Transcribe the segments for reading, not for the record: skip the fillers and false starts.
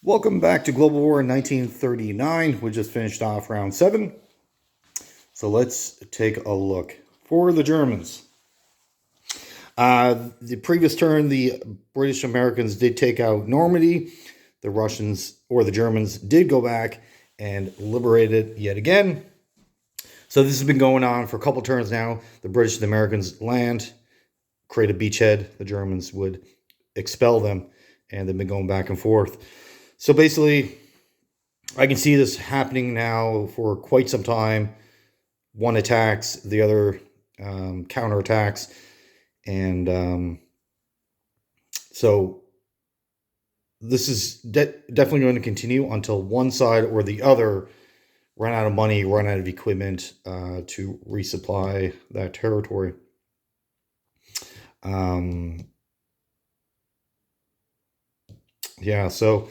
Welcome back to Global War in 1939. We just finished off round 7. So let's take a look. For the Germans. The previous turn, the British Americans did take out Normandy. The Russians, or the Germans, did go back and liberate it yet again. So this has been going on for a couple turns now. The British and the Americans land, create a beachhead. The Germans would expel them, and they've been going back and forth. So basically, I can see this happening now for quite some time. One attacks, the other counterattacks. And so this is definitely going to continue until one side or the other run out of money, run out of equipment to resupply that territory. Yeah, so,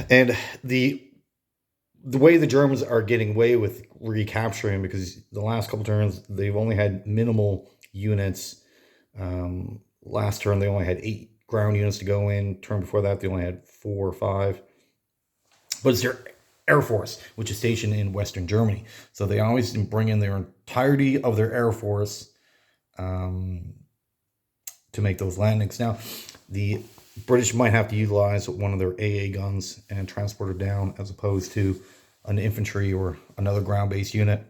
and the way the Germans are getting away with recapturing, because the last couple turns they've only had minimal units. Last turn they only had 8 ground units to go in. Turn before that they only had 4 or 5. But it's their Air Force, which is stationed in Western Germany. So they always bring in their entirety of their Air Force to make those landings. Now, the British might have to utilize one of their AA guns and transport it down, as opposed to an infantry or another ground-based unit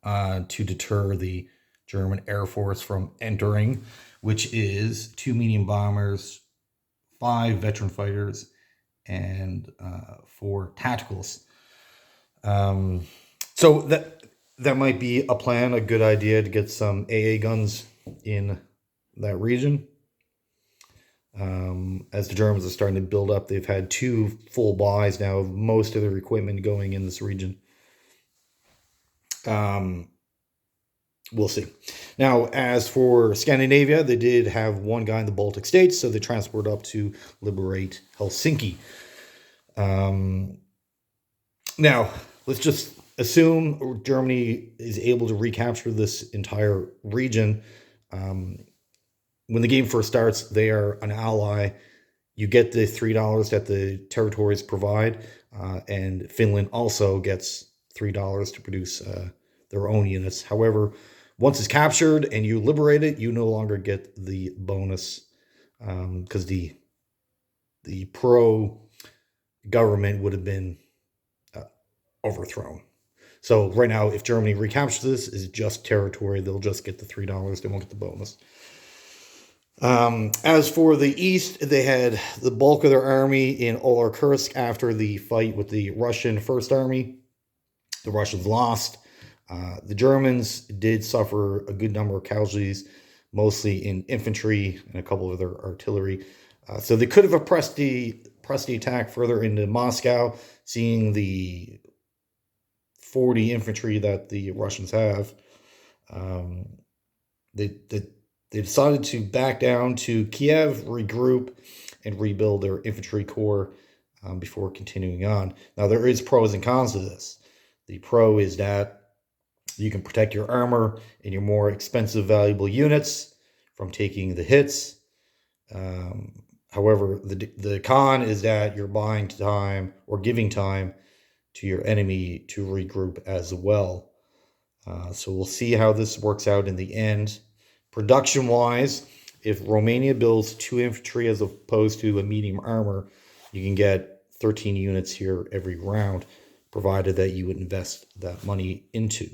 to deter the German Air Force from entering, which is 2 medium bombers, 5 veteran fighters, and 4 tacticals. So that might be a plan, a good idea to get some AA guns in that region. As the Germans are starting to build up, they've had 2 full buys now of most of their equipment going in this region. We'll see. Now, as for Scandinavia, they did have 1 guy in the Baltic states, so they transported up to liberate Helsinki. Now, let's just assume Germany is able to recapture this entire region. When the game first starts, they are an ally. You get the $3 that the territories provide, and Finland also gets $3 to produce their own units. However, once it's captured and you liberate it, you no longer get the bonus, because the pro government would have been overthrown. So right now, if Germany recaptures this, is just territory. They'll just get the $3. They won't get the bonus. As for the East, they had the bulk of their army in Olar-Kursk after the fight with the Russian First Army. The Russians lost. The Germans did suffer a good number of casualties, mostly in infantry and a couple of their artillery. So they could have pressed the attack further into Moscow, seeing the 40 infantry that the Russians have. They decided to back down to Kiev, regroup, and rebuild their infantry corps before continuing on. Now, there is pros and cons to this. The pro is that you can protect your armor and your more expensive, valuable units from taking the hits. However, the con is that you're buying time or giving time to your enemy to regroup as well. So we'll see how this works out in the end. Production-wise, if Romania builds 2 infantry as opposed to a medium armor, you can get 13 units here every round, provided that you would invest that money into.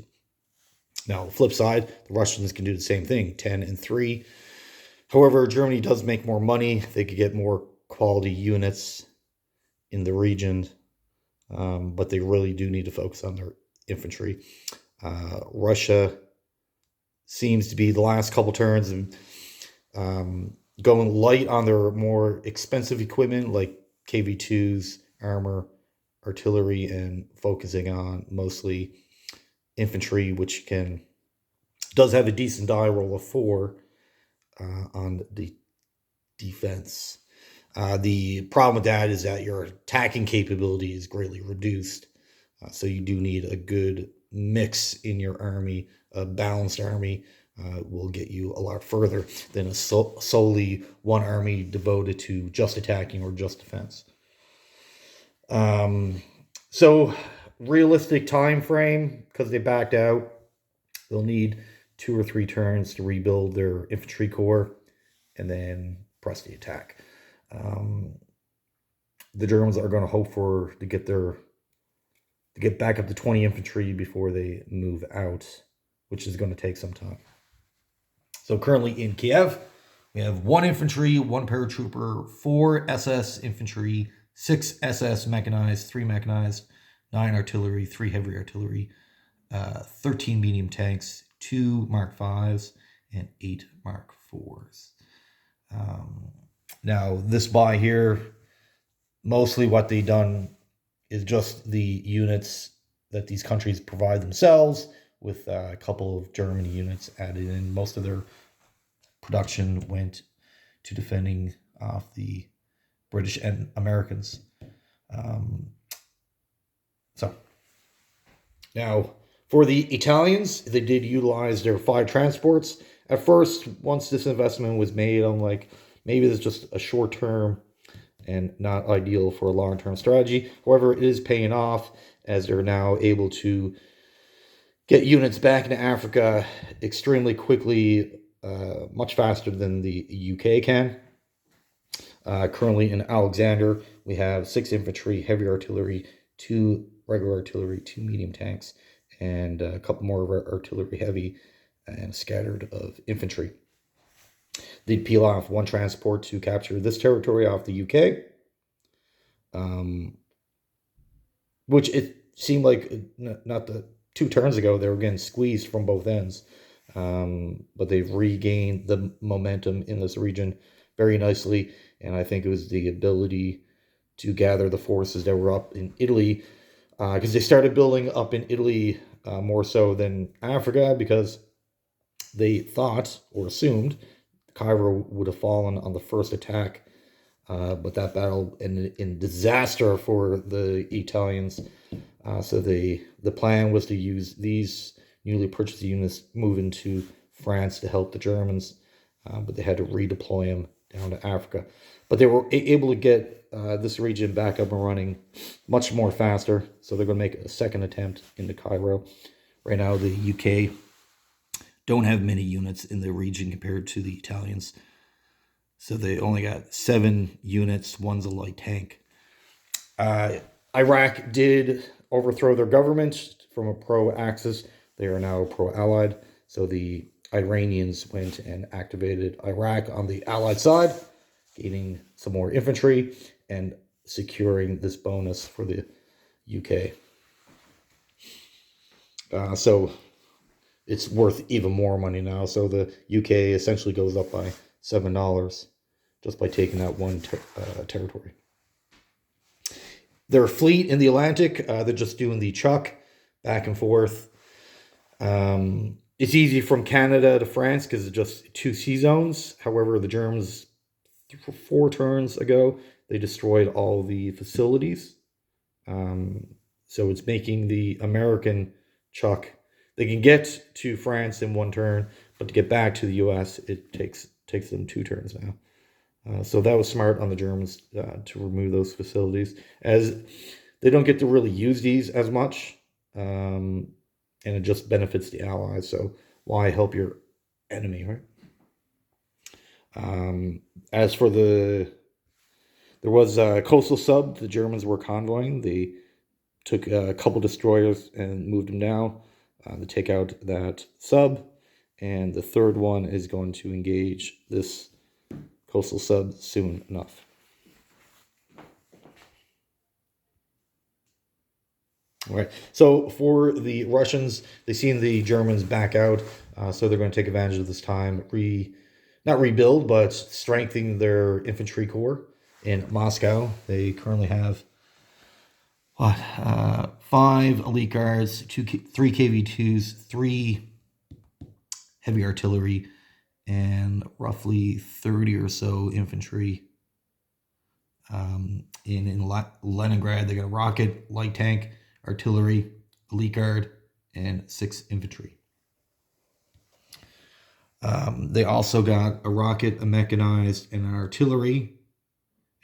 Now, the flip side, the Russians can do the same thing, 10 and 3. However, Germany does make more money. They could get more quality units in the region, but they really do need to focus on their infantry. Russia seems to be the last couple turns and going light on their more expensive equipment like KV-2s, armor, artillery, and focusing on mostly infantry, which does have a decent die roll of 4 on the defense. The problem with that is that your attacking capability is greatly reduced. So you do need a good mix in your army, a balanced army, will get you a lot further than solely one army devoted to just attacking or just defense. So realistic time frame, because they backed out, they'll need 2 or 3 turns to rebuild their infantry corps and then press the attack. The Germans are going to hope to get back up to 20 infantry before they move out, which is going to take some time. So currently in Kiev, we have 1 infantry, 1 paratrooper, 4 SS infantry, 6 SS mechanized, 3 mechanized, 9 artillery, 3 heavy artillery, 13 medium tanks, 2 Mark 5s, and 8 Mark 4s. Now, this buy here, mostly what they've done is just the units that these countries provide themselves, with a couple of German units added in. Most of their production went to defending off the British and Americans. So now for the Italians, they did utilize their 5 transports. At first, once this investment was made, I'm like, maybe it's just a short term and not ideal for a long-term strategy. However, it is paying off, as they're now able to get units back into Africa extremely quickly, much faster than the UK can. Currently in Alexander, we have 6 infantry, heavy artillery, 2 regular artillery, 2 medium tanks, and a couple more artillery heavy, and scattered of infantry. They'd peel off 1 transport to capture this territory off the UK, which it seemed like not the 2 turns ago they were getting squeezed from both ends, but they've regained the momentum in this region very nicely, and I think it was the ability to gather the forces that were up in Italy, because they started building up in Italy more so than Africa, because they thought or assumed Cairo would have fallen on the first attack, but that battle ended in disaster for the Italians. So the plan was to use these newly purchased units, move into France to help the Germans, but they had to redeploy them down to Africa. But they were able to get this region back up and running much more faster, so they're going to make a second attempt into Cairo. Right now, the UK don't have many units in the region compared to the Italians. So they only got 7 units, 1's a light tank. Iraq did overthrow their government from a pro-Axis. They are now pro-Allied. So the Iranians went and activated Iraq on the Allied side, gaining some more infantry and securing this bonus for the UK. So it's worth even more money now. So the UK essentially goes up by $7 just by taking that 1 territory. Their fleet in the Atlantic, they're just doing the Chuck back and forth. It's easy from Canada to France because it's just 2 sea zones. However, the Germans, 4 turns ago, they destroyed all the facilities. So it's making the American Chuck, they can get to France in 1 turn, but to get back to the US, it takes them 2 turns now. So that was smart on the Germans to remove those facilities, as they don't get to really use these as much, and it just benefits the Allies. So why help your enemy, right? As for there was a coastal sub the Germans were convoying. They took a couple destroyers and moved them down to take out that sub, and the 3rd one is going to engage this coastal sub soon enough. All right, so for the Russians, they've seen the Germans back out, so they're going to take advantage of this time, not rebuild, but strengthen their infantry corps in Moscow. They currently have 5 elite guards, 3 KV2s, 3 heavy artillery, and roughly 30 or so infantry. In Leningrad, they got a rocket, light tank, artillery, elite guard, and 6 infantry. They also got a rocket, a mechanized, and an artillery,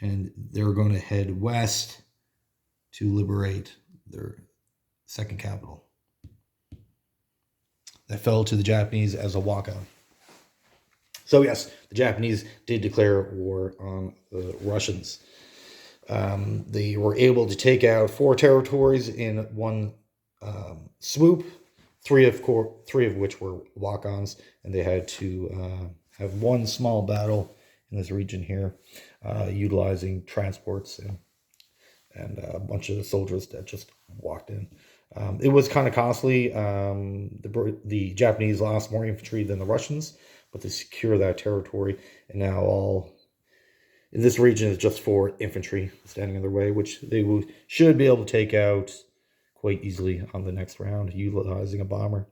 and they're going to head west to liberate their second capital. That fell to the Japanese as a walkout. So yes, the Japanese did declare war on the Russians. They were able to take out 4 territories in one swoop, three of which were walk-ons, and they had to have one small battle in this region here, utilizing transports and a bunch of soldiers that just walked in. It was kind of costly. The Japanese lost more infantry than the Russians, but they secure that territory, and now all in this region is just 4 infantry standing in their way, which they should be able to take out quite easily on the next round, utilizing a bomber.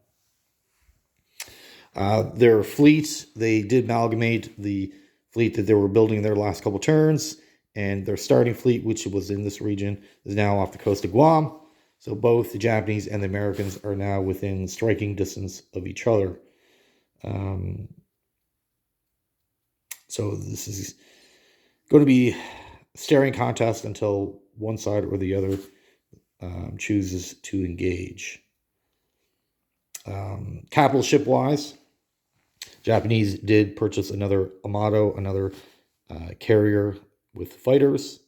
Their fleet, they did amalgamate the fleet that they were building in their last couple turns, and their starting fleet, which was in this region, is now off the coast of Guam. So both the Japanese and the Americans are now within striking distance of each other. So this is going to be a staring contest until one side or the other chooses to engage. Capital ship wise, Japanese did purchase another Amato, another carrier with fighters,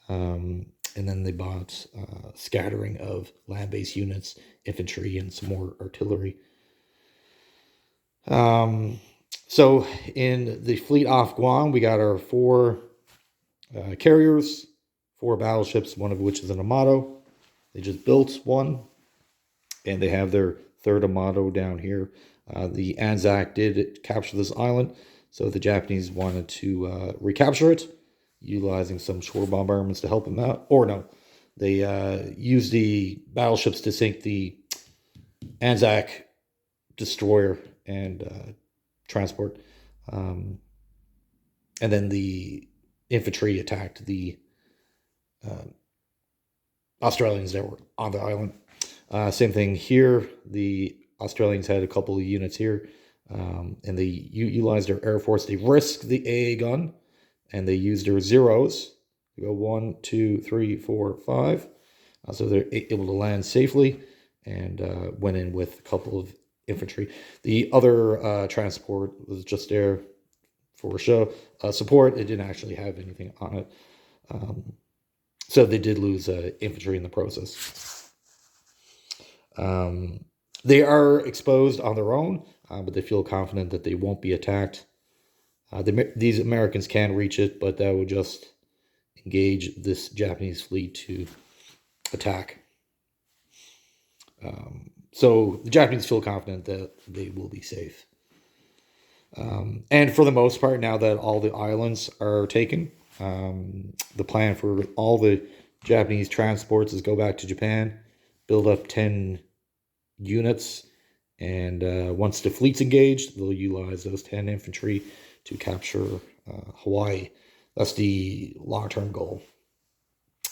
and then they bought a scattering of land-based units, infantry, and some more artillery. So in the fleet off Guam, we got our 4 carriers, 4 battleships, one of which is an Amato. They just built one, and they have their 3rd Amato down here. The Anzac did capture this island, so the Japanese wanted to recapture it, utilizing some shore bombardments to help them out. Or no, they used the battleships to sink the Anzac destroyer and transport. And then the infantry attacked the Australians that were on the island. Same thing here. The Australians had a couple of units here, and they utilized their air force. They risked the AA gun, and they used their zeros. They go 1, 2, 3, 4, 5. So they're able to land safely, and went in with a couple of infantry. The other transport was just there for show support. It didn't actually have anything on it. So they did lose infantry in the process. They are exposed on their own, but they feel confident that they won't be attacked. These Americans can reach it, but that would just engage this Japanese fleet to attack. So the Japanese feel confident that they will be safe. And for the most part, now that all the islands are taken, the plan for all the Japanese transports is go back to Japan, build up 10 units, and once the fleet's engaged, they'll utilize those 10 infantry to capture Hawaii. That's the long-term goal.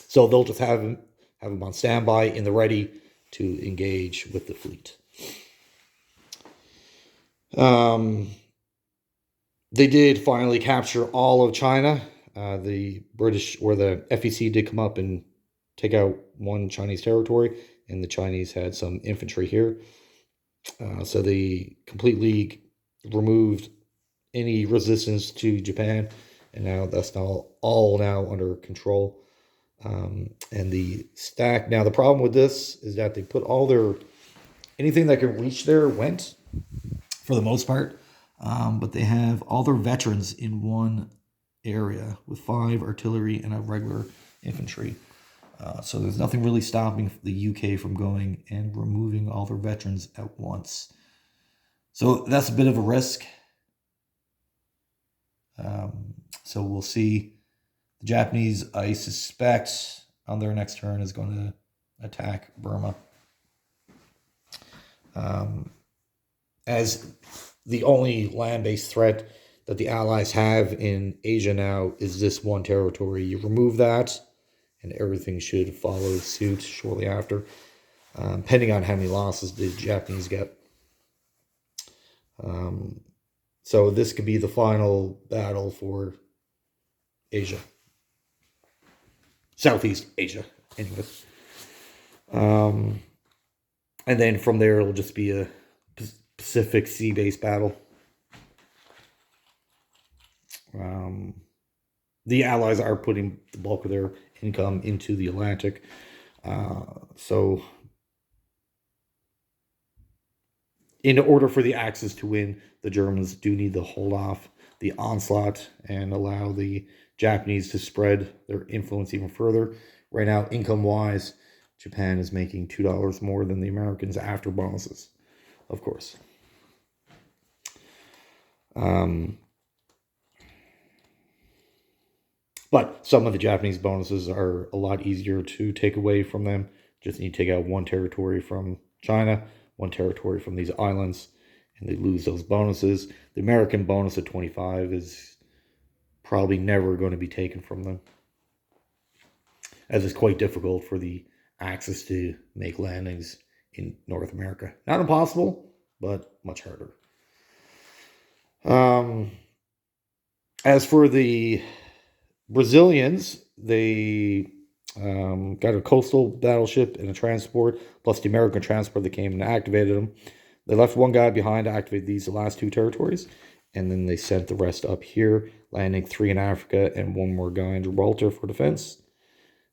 So they'll just have them on standby in the ready to engage with the fleet. They did finally capture all of China. The British or the FEC did come up and take out one Chinese territory, and the Chinese had some infantry here. So they completely removed any resistance to Japan, and now that's all now under control. And the stack. Now the problem with this is that they put anything that can reach there went, for the most part. But they have all their veterans in one area with 5 artillery and a regular infantry. So there's nothing really stopping the UK from going and removing all their veterans at once. So that's a bit of a risk. So we'll see. The Japanese, I suspect, on their next turn is going to attack Burma. As the only land-based threat that the Allies have in Asia now is this one territory. You remove that, and everything should follow suit shortly after, depending on how many losses the Japanese get. So this could be the final battle for Asia. Southeast Asia, anyways. And then from there, it'll just be a Pacific sea-based battle. The Allies are putting the bulk of their income into the Atlantic. So in order for the Axis to win, the Germans do need to hold off the onslaught and allow the Japanese to spread their influence even further. Right now, income-wise, Japan is making $2 more than the Americans after bonuses, of course. But some of the Japanese bonuses are a lot easier to take away from them. Just need to take out one territory from China, one territory from these islands, and they lose those bonuses. The American bonus of 25 is probably never going to be taken from them, as it's quite difficult for the Axis to make landings in North America. Not impossible, but much harder. As for the Brazilians, they got a coastal battleship and a transport, plus the American transport that came and activated them. They left one guy behind to activate the last two territories, and then they sent the rest up here, landing 3 in Africa and one more guy in Gibraltar for defense,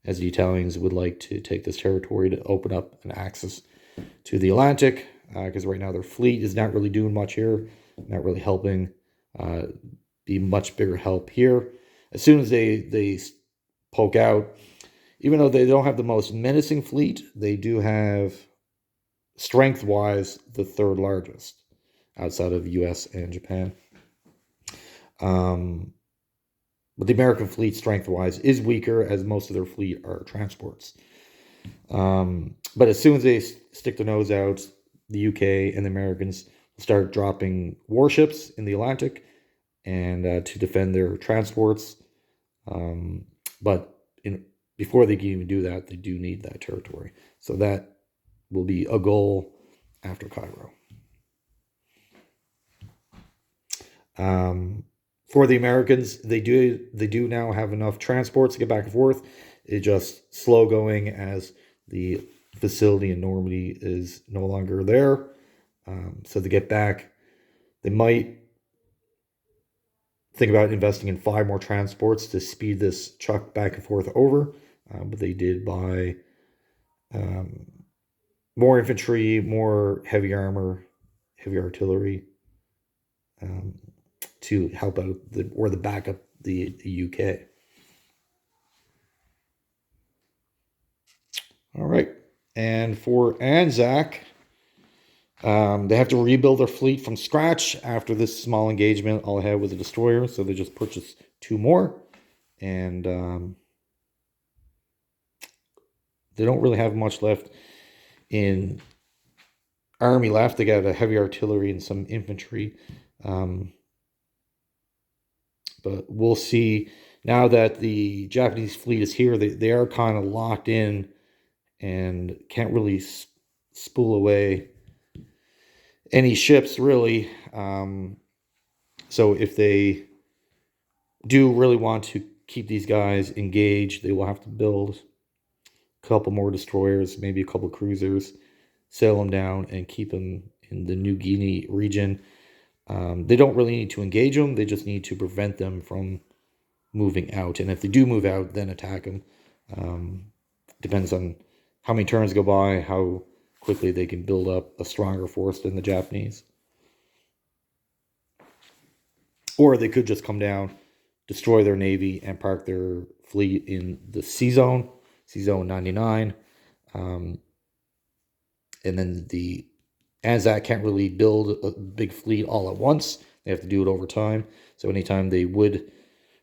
as the Italians would like to take this territory to open up an access to the Atlantic, because right now their fleet is not really doing much here, not really helping, be much bigger help here. As soon as they poke out, even though they don't have the most menacing fleet, they do have, strength-wise, the third largest outside of the U.S. and Japan. But the American fleet, strength-wise, is weaker, as most of their fleet are transports. But as soon as they stick their nose out, the UK and the Americans start dropping warships in the Atlantic and to defend their transports. But before they can even do that, they do need that territory. So that will be a goal after Cairo. For the Americans, they do now have enough transports to get back and forth. It's just slow going as the facility in Normandy is no longer there. So to get back, they might think about investing in 5 more transports to speed this truck back and forth over. But they did buy more infantry, more heavy armor, heavy artillery, to help out the backup the UK. All right, and for Anzac, they have to rebuild their fleet from scratch after this small engagement. All I had was a destroyer, so they just purchased 2 more, and they don't really have much left in army left. They got a heavy artillery and some infantry. But we'll see now that the Japanese fleet is here. They are kind of locked in and can't really spool away any ships, really. So if they do really want to keep these guys engaged, they will have to build a couple more destroyers, maybe a couple cruisers, sail them down, and keep them in the New Guinea region. They don't really need to engage them. They just need to prevent them from moving out. And if they do move out, then attack them. Depends on how many turns go by, how quickly they can build up a stronger force than the Japanese. Or they could just come down, destroy their navy, and park their fleet in the Sea Zone 99. And then the Anzac can't really build a big fleet all at once. They have to do it over time. So anytime they would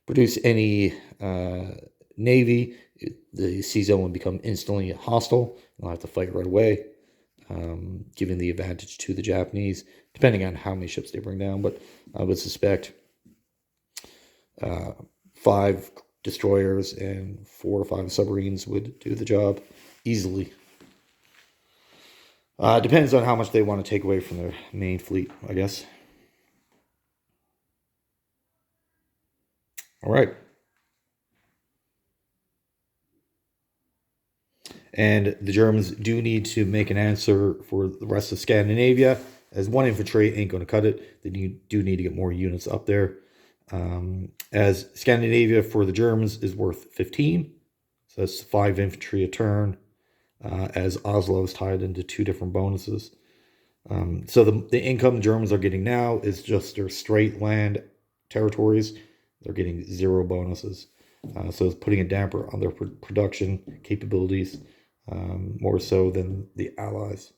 produce any navy, the Sea Zone would become instantly hostile. They'll have to fight right away, giving the advantage to the Japanese, depending on how many ships they bring down. But I would suspect 5 destroyers and 4 or 5 submarines would do the job easily. Depends on how much they want to take away from their main fleet, I guess. All right. And the Germans do need to make an answer for the rest of Scandinavia, as one infantry ain't going to cut it. They do need to get more units up there. As Scandinavia for the Germans is worth 15, so that's 5 infantry a turn, as Oslo is tied into 2 different bonuses. So the income the Germans are getting now is just their straight land territories. They're getting 0 bonuses. So it's putting a damper on their production capabilities, more so than the Allies.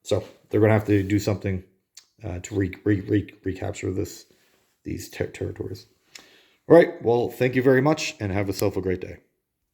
So they're going to have to do something to recapture these territories. All right. Well, thank you very much, and have yourself a great day.